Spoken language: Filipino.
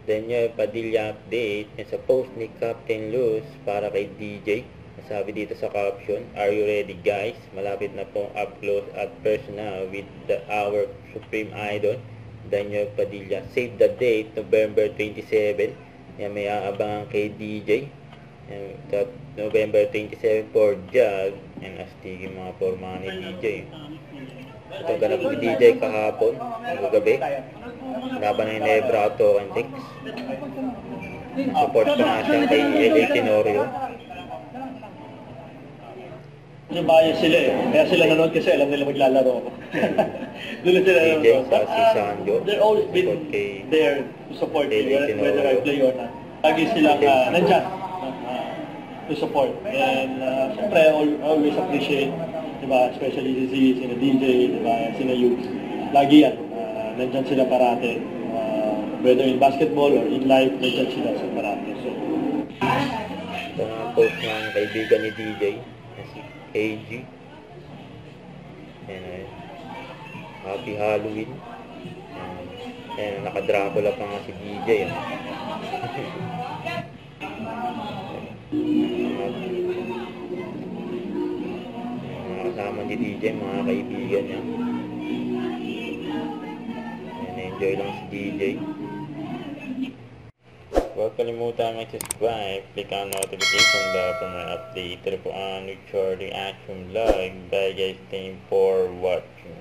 Daniel Padilla update sa post ni Captain Luz para kay DJ. Sabi dito sa caption, "Are you ready guys? Malapit na pong up close at personal with our supreme idol, Daniel Padilla. Save the date, November 27. Yan, may aabangan kay DJ. Yan, November 27 for JAG. Yan, astigin mga forma ni DJ. Ito ganap ni DJ kahapon, gabi. Laban ng Nebra Auto and Tex. Support pa nga siya kay LA Tenorio. Bias sila eh. Kaya sila nanood kasi alam nila maglalaro ako. Doon sila nanood. DJ sa si Sanjo. They're always been there to support me, whether I play or not. Lagi silang nandyan to support. And siyempre, I always appreciate, diba, especially si DJ, diba, sina Youth. Lagi yan. Nandyan sila parate. Whether in basketball or in life, nandyan sila sa parate. So, ito nga post ng kaibigan ni DJ, si KG. And, happy Halloween. And naka-Dracula pa nga si DJ. Mga kasama ni DJ, mga kaibigan niya. And enjoy lang si DJ. Huwag kalimutan mag-subscribe, click ang notification bell for my update. Ito po ang Charlie Action Vlog. Bye guys, thank you for watching.